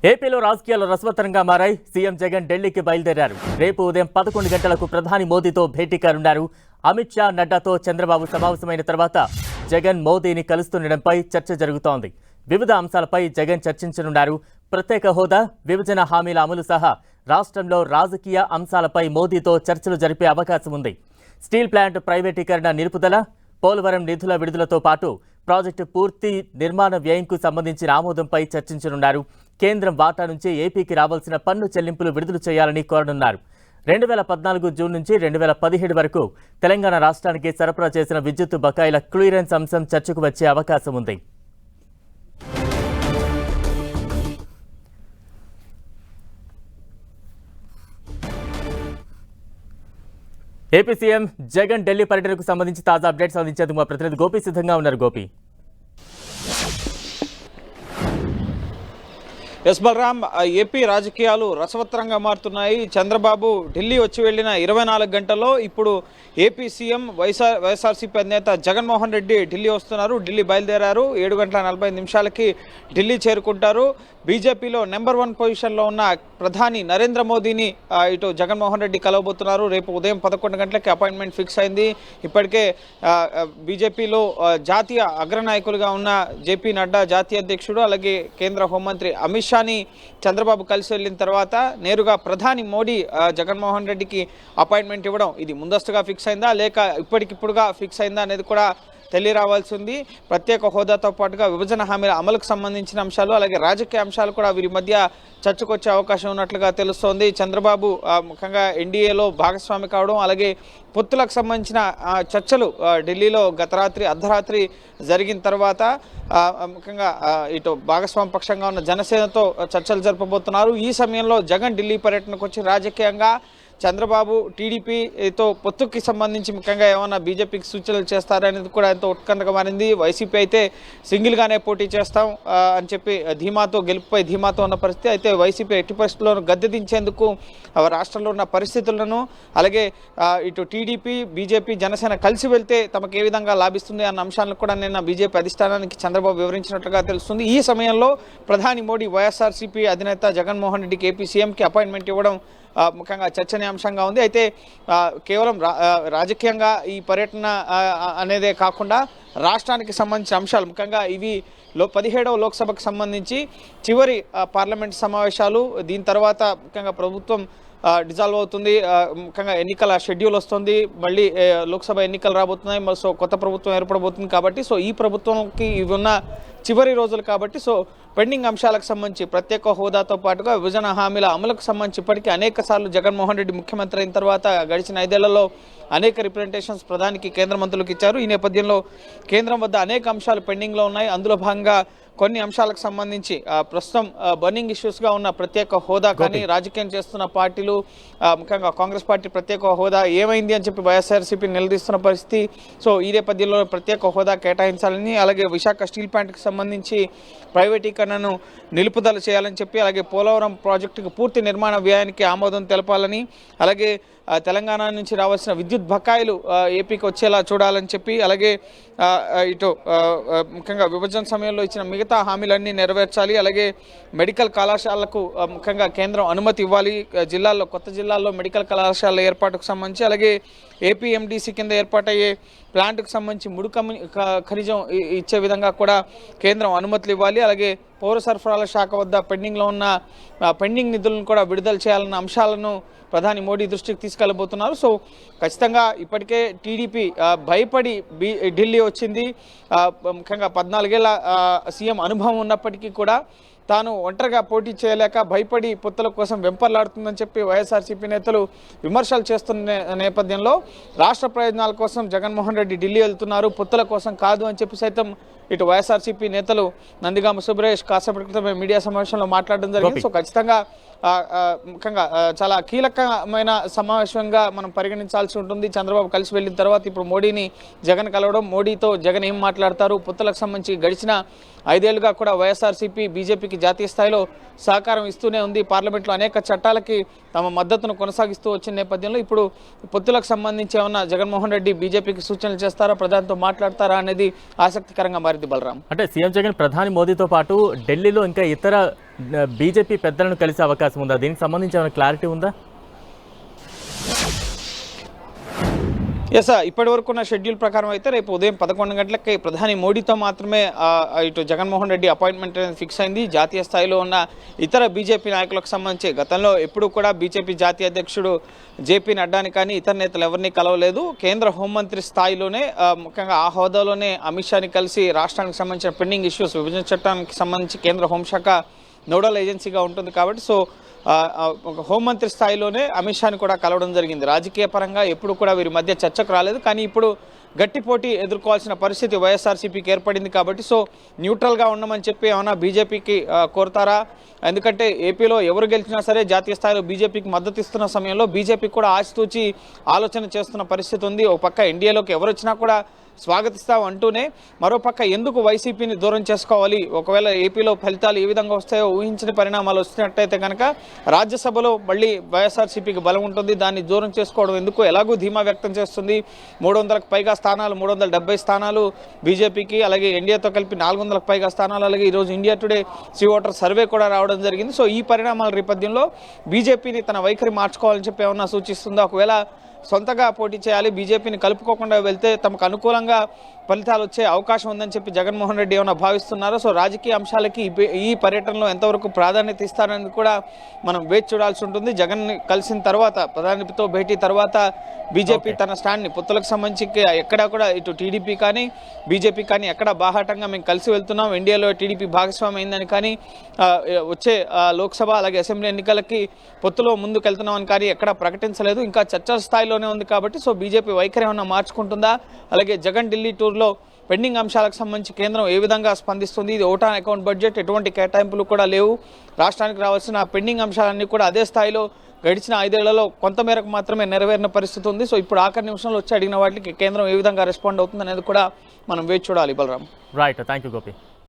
ఏపీలో రాజకీయాలు రసవత్తరంగా మారాయి. సీఎం జగన్ ఢిల్లీకి బయలుదేరారు. రేపు ఉదయం 11 గంటలకు ప్రధాని మోదీతో భేటీ కానున్నారు. అమిత్ షా, నడ్డాతో చంద్రబాబు సమావేశమైన తర్వాత జగన్ మోదీని కలుస్తుండడంపై చర్చ జరుగుతోంది. వివిధ అంశాలపై జగన్ చర్చించనున్నారు. ప్రత్యేక హోదా, విభజన హామీల అమలు సహా రాష్ట్రంలో రాజకీయ అంశాలపై మోదీతో చర్చలు జరిపే అవకాశం ఉంది. స్టీల్ ప్లాంట్ ప్రైవేటీకరణ నిలుపుదల, పోలవరం నిధుల విడుదలతో పాటు ప్రాజెక్టు పూర్తి నిర్మాణ వ్యయంకు సంబంధించిన ఆమోదంపై చర్చించనున్నారు. కేంద్రం వాటా నుంచి ఏపీకి రావాల్సిన పన్ను చెల్లింపులు విడుదల చేయాలని కోరనున్నారు. 2014 జూన్ నుంచి 2017 వరకు తెలంగాణ రాష్ట్రానికి సరఫరా చేసిన విద్యుత్ బకాయిల క్లియరెన్స్ అంశం చర్చకు వచ్చే అవకాశం ఉంది. ఏపీ సీఎం జగన్ ఢిల్లీ పర్యటనకు సంబంధించి తాజా అప్డేట్స్ అందించేందుకు మా ప్రతినిధి గోపి సిద్ధంగా ఉన్నారు. గోపి, ఎస్ బలరాం, ఏపీ రాజకీయాలు రసవత్తరంగా మారుతున్నాయి. చంద్రబాబు ఢిల్లీ వచ్చి వెళ్లిన 24 గంటల్లో ఇప్పుడు ఏపీ సీఎం వైఎస్ఆర్సీపీ అధినేత జగన్మోహన్ రెడ్డి ఢిల్లీ వస్తున్నారు. ఢిల్లీ బయలుదేరారు. 7 గంటల 45 నిమిషాలకి ఢిల్లీ చేరుకుంటారు. బీజేపీలో నెంబర్ 1 పొజిషన్లో ఉన్న ప్రధాని నరేంద్ర మోదీని ఇటు జగన్మోహన్ రెడ్డి కలవబోతున్నారు. రేపు ఉదయం 11 గంటలకి అపాయింట్మెంట్ ఫిక్స్ అయింది. ఇప్పటికే బీజేపీలో జాతీయ అగ్రనాయకులుగా ఉన్న జేపీ నడ్డా జాతీయ అధ్యక్షుడు, అలాగే కేంద్ర హోంమంత్రి అమిత్ షాని చంద్రబాబు కలిసి వెళ్ళిన తర్వాత నేరుగా ప్రధాని మోడీ జగన్మోహన్ రెడ్డికి అపాయింట్మెంట్ ఇవ్వడం ఇది ముందస్తుగా ఫిక్స్ అయిందా లేక ఇప్పటికిప్పుడుగా ఫిక్స్ అయిందా అనేది కూడా తెలియరావాల్సి ఉంది. ప్రత్యేక హోదాతో పాటుగా విభజన హామీల అమలుకు సంబంధించిన అంశాలు, అలాగే రాజకీయ అంశాలు కూడా వీరి మధ్య చర్చకొచ్చే అవకాశం ఉన్నట్లుగా తెలుస్తోంది. చంద్రబాబు ముఖ్యంగా ఎన్డీఏలో భాగస్వామి కావడం, అలాగే పొత్తులకు సంబంధించిన చర్చలు ఢిల్లీలో గత రాత్రి అర్ధరాత్రి జరిగిన తర్వాత ముఖ్యంగా ఇటు భాగస్వామి పక్షంగా ఉన్న జనసేనతో చర్చలు జరపబోతున్నారు. ఈ సమయంలో జగన్ ఢిల్లీ పర్యటనకు వచ్చి రాజకీయంగా చంద్రబాబు టీడీపీతో పొత్తుకి సంబంధించి ముఖ్యంగా ఏమైనా బీజేపీకి సూచనలు చేస్తారనేది కూడా ఎంతో ఉత్కంఠగా మారింది. వైసీపీ అయితే సింగిల్గానే పోటీ చేస్తాం అని చెప్పి గెలుపుపై ధీమాతో ఉన్న పరిస్థితి. అయితే వైసీపీ ఎట్టి పరిస్థితుల్లో గద్దె దించేందుకు రాష్ట్రంలో ఉన్న పరిస్థితులను, అలాగే ఇటు టీడీపీ, బీజేపీ, జనసేన కలిసి వెళ్తే తమకు ఏ విధంగా లాభిస్తుంది అన్న అంశాలను కూడా నిన్న బీజేపీ అధిష్టానానికి చంద్రబాబు వివరించినట్లుగా తెలుస్తుంది. ఈ సమయంలో ప్రధాని మోడీ వైఎస్ఆర్సీపీ అధినేత జగన్మోహన్ రెడ్డికి ఏపీ సీఎంకి అపాయింట్మెంట్ ఇవ్వడం ముఖ్యంగా చర్చనీయాంశంగా ఉంది. అయితే కేవలం రాజకీయంగా ఈ పర్యటన అనేదే కాకుండా రాష్ట్రానికి సంబంధించిన అంశాలు, ముఖ్యంగా ఇవి 17వ లోక్సభకు సంబంధించి చివరి పార్లమెంట్ సమావేశాలు. దీని తర్వాత ముఖ్యంగా ప్రభుత్వం డిజాల్వ్ అవుతుంది. ముఖ్యంగా ఎన్నికల షెడ్యూల్ వస్తుంది. మళ్ళీ లోక్సభ ఎన్నికలు రాబోతున్నాయి. సో కొత్త ప్రభుత్వం ఏర్పడబోతుంది కాబట్టి ఈ ప్రభుత్వంకి ఇవి ఉన్న చివరి రోజులు కాబట్టి పెండింగ్ అంశాలకు సంబంధించి ప్రత్యేక హోదాతో పాటుగా విభజన హామీల అమలుకు సంబంధించి ఇప్పటికీ అనేక సార్లు జగన్మోహన్ రెడ్డి ముఖ్యమంత్రి అయిన తర్వాత గడిచిన 5 ఏళ్లలో అనేక రిప్రజెంటేషన్స్ ప్రధానికి కేంద్ర మంత్రులకు ఇచ్చారు. ఈ నేపథ్యంలో కేంద్రం వద్ద అనేక అంశాలు పెండింగ్లో ఉన్నాయి. అందులో భాగంగా కొన్ని అంశాలకు సంబంధించి ప్రస్తుతం బర్నింగ్ ఇష్యూస్గా ఉన్న ప్రత్యేక హోదా కానీ, రాజకీయం చేస్తున్న పార్టీలు ముఖ్యంగా కాంగ్రెస్ పార్టీ ప్రత్యేక హోదా ఏమైంది అని చెప్పి వైఎస్ఆర్సీపీ నిలదీస్తున్న పరిస్థితి. ఈ నేపథ్యంలో ప్రత్యేక హోదా కేటాయించాలని, అలాగే విశాఖ స్టీల్ ప్లాంట్కి సంబంధించి ప్రైవేటీకరణను నిలుపుదల చేయాలని చెప్పి, అలాగే పోలవరం ప్రాజెక్టుకు పూర్తి నిర్మాణ వ్యయానికి ఆమోదం తెలపాలని, అలాగే తెలంగాణ నుంచి రావాల్సిన విద్యుత్ బకాయిలు ఏపీకి వచ్చేలా చూడాలని చెప్పి, అలాగే ఇటు ముఖ్యంగా విభజన సమయంలో ఇచ్చిన మిగతా హామీలన్నీ నెరవేర్చాలి. అలాగే మెడికల్ కళాశాలకు ముఖ్యంగా కేంద్రం అనుమతి ఇవ్వాలి. కొత్త జిల్లాల్లో మెడికల్ కళాశాల ఏర్పాటుకు సంబంధించి, అలాగే ఏపీఎండిసి కింద ఏర్పాటయ్యే ప్లాంట్కు సంబంధించి ముడి ఖనిజం ఇచ్చే విధంగా కూడా కేంద్రం అనుమతులు ఇవ్వాలి. అలాగే పౌర సరఫరాల శాఖ వద్ద పెండింగ్లో ఉన్న పెండింగ్ నిధులను కూడా విడుదల చేయాలన్న అంశాలను ప్రధాని మోడీ దృష్టికి తీసుకెళ్లబోతున్నారు. ఖచ్చితంగా ఇప్పటికే టీడీపీ భయపడి ఢిల్లీ వచ్చింది. ముఖ్యంగా 14 ఏళ్ల సీఎం అనుభవం ఉన్నప్పటికీ కూడా తాను ఒంటరిగా పోటీ చేయలేక భయపడి పొత్తుల కోసం వెంపర్లాడుతుందని చెప్పి వైఎస్ఆర్సీపీ నేతలు విమర్శలు చేస్తున్న నేపథ్యంలో రాష్ట్ర ప్రయోజనాల కోసం జగన్మోహన్ రెడ్డి ఢిల్లీ వెళ్తున్నారు, పొత్తుల కోసం కాదు అని చెప్పి సైతం ఇటు వైఎస్ఆర్సీపీ నేతలు నందిగామ సుబ్రేష్ కాసేపటి క్రితమే మీడియా సమావేశంలో మాట్లాడడం జరిగింది. ఖచ్చితంగా ముఖ్యంగా చాలా కీలకమైన సమావేశంగా మనం పరిగణించాల్సి ఉంటుంది. చంద్రబాబు కలిసి వెళ్ళిన తర్వాత ఇప్పుడు మోడీని జగన్ కలవడం, మోడీతో జగన్ ఏం మాట్లాడతారు, పొత్తులకు సంబంధించి గడిచిన 5 ఏళ్లుగా కూడా వైఎస్ఆర్సీపీ బీజేపీకి జాతీయ స్థాయిలో సహకారం ఇస్తూనే ఉంది. పార్లమెంట్లో అనేక చట్టాలకి తమ మద్దతును కొనసాగిస్తూ వచ్చిన నేపథ్యంలో ఇప్పుడు పొత్తులకు సంబంధించి ఏమన్నా జగన్మోహన్ రెడ్డి బీజేపీకి సూచనలు చేస్తారా, ప్రధానితో మాట్లాడతారా అనేది ఆసక్తికరంగా మారింది. బలరాం, అంటే సీఎం జగన్ ప్రధాని మోదీతో పాటు ఢిల్లీలో ఇంకా ఇతర బీజేపీ పెద్దలను కలిసే అవకాశం ఉందా? దీనికి సంబంధించి ఏమైనా క్లారిటీ ఉందా? ఎస్ సార్, ఇప్పటి వరకు ఉన్న షెడ్యూల్ ప్రకారం అయితే రేపు ఉదయం 11 గంటలకి ప్రధాని మోడీతో మాత్రమే ఇటు జగన్మోహన్ రెడ్డి అపాయింట్మెంట్ అనేది ఫిక్స్ అయింది. జాతీయ స్థాయిలో ఉన్న ఇతర బీజేపీ నాయకులకు సంబంధించి గతంలో ఎప్పుడు కూడా బీజేపీ జాతీయ అధ్యక్షుడు జేపీ నడ్డాని కానీ ఇతర నేతలు ఎవరిని కలవలేదు. కేంద్ర హోంమంత్రి స్థాయిలోనే ముఖ్యంగా ఆ హోదాలోనే అమిత్ షాని కలిసి రాష్ట్రానికి సంబంధించిన పెండింగ్ ఇష్యూస్, విభజన చట్టానికి సంబంధించి కేంద్ర హోంశాఖ నోడల్ ఏజెన్సీగా ఉంటుంది కాబట్టి హోంమంత్రి స్థాయిలోనే అమిత్ షాని కూడా కలవడం జరిగింది. రాజకీయ పరంగా ఎప్పుడు కూడా వీరి మధ్య చర్చకు రాలేదు. కానీ ఇప్పుడు గట్టి పోటీ ఎదుర్కోవాల్సిన పరిస్థితి వైఎస్ఆర్సీపీకి ఏర్పడింది కాబట్టి న్యూట్రల్గా ఉండమని చెప్పి ఏమైనా బీజేపీకి కోరుతారా? ఎందుకంటే ఏపీలో ఎవరు గెలిచినా సరే జాతీయ స్థాయిలో బీజేపీకి మద్దతు ఇస్తున్న సమయంలో బీజేపీకి కూడా ఆచితూచి ఆలోచన చేస్తున్న పరిస్థితి ఉంది. ఒక పక్క ఎన్డీఏలోకి ఎవరు వచ్చినా కూడా స్వాగతిస్తాం అంటూనే మరోపక్క ఎందుకు వైసీపీని దూరం చేసుకోవాలి? ఒకవేళ ఏపీలో ఫలితాలు ఏ విధంగా వస్తాయో ఊహించిన పరిణామాలు వచ్చినట్టయితే కనుక రాజ్యసభలో మళ్ళీ వైఎస్ఆర్సీపీకి బలం ఉంటుంది. దాన్ని దూరం చేసుకోవడం ఎందుకు? ఎలాగూ ధీమా వ్యక్తం చేస్తుంది. 300కు పైగా స్థానాలు, 370 స్థానాలు బీజేపీకి, అలాగే ఎన్డీఏతో కలిపి 400కు పైగా స్థానాలు, అలాగే ఈరోజు India Today C voter survey కూడా రావడం జరిగింది. ఈ పరిణామాల నేపథ్యంలో బీజేపీని తన వైఖరి మార్చుకోవాలని చెప్పి ఏమన్నా సూచిస్తుందా? ఒకవేళ సొంతగా పోటీ చేయాలి, బీజేపీని కలుపుకోకుండా వెళ్తే తమకు అనుకూలంగా ఫలితాలు వచ్చే అవకాశం ఉందని చెప్పి జగన్మోహన్ రెడ్డి ఏమైనా భావిస్తున్నారో? రాజకీయ అంశాలకి ఈ పర్యటనలో ఎంతవరకు ప్రాధాన్యత ఇస్తారనేది కూడా మనం వేచి చూడాల్సి ఉంటుంది. జగన్ కలిసిన తర్వాత, ప్రధానితో భేటీ తర్వాత బీజేపీ తన స్టాండ్ని పొత్తులకు సంబంధించి ఎక్కడా కూడా ఇటు టీడీపీ కానీ బీజేపీ కానీ ఎక్కడ బాహాటంగా మేము కలిసి వెళ్తున్నాం, ఎన్డీఏలో టీడీపీ భాగస్వామి అయిందని కానీ వచ్చే లోక్సభ అలాగే అసెంబ్లీ ఎన్నికలకి పొత్తులో ముందుకు వెళ్తున్నామని కానీ ఎక్కడా ప్రకటించలేదు. ఇంకా చర్చల స్థాయిలోనే ఉంది కాబట్టి బీజేపీ వైఖరి ఏమన్నా మార్చుకుంటుందా? అలాగే జగన్ ఢిల్లీ టూర్లో పెండింగ్ అంశాలకు సంబంధించి కేంద్రం ఏ విధంగా స్పందిస్తుంది? ఇది ఓట్ ఆన్ అకౌంట్ బడ్జెట్, ఎటువంటి కేటాయింపులు కూడా లేవు. రాష్ట్రానికి రావాల్సిన పెండింగ్ అంశాలన్నీ కూడా అదే స్థాయిలో గడిచిన 5 ఏళ్లలో కొంతమేరకు మాత్రమే నెరవేరిన పరిస్థితి ఉంది. ఇప్పుడు ఆఖరి నిమిషంలో వచ్చి అడిగిన వాటికి కేంద్రం ఏ విధంగా రెస్పాండ్ అవుతుంది అనేది కూడా మనం వేచి చూడాలి. Balaram. Right, thank you Gopi.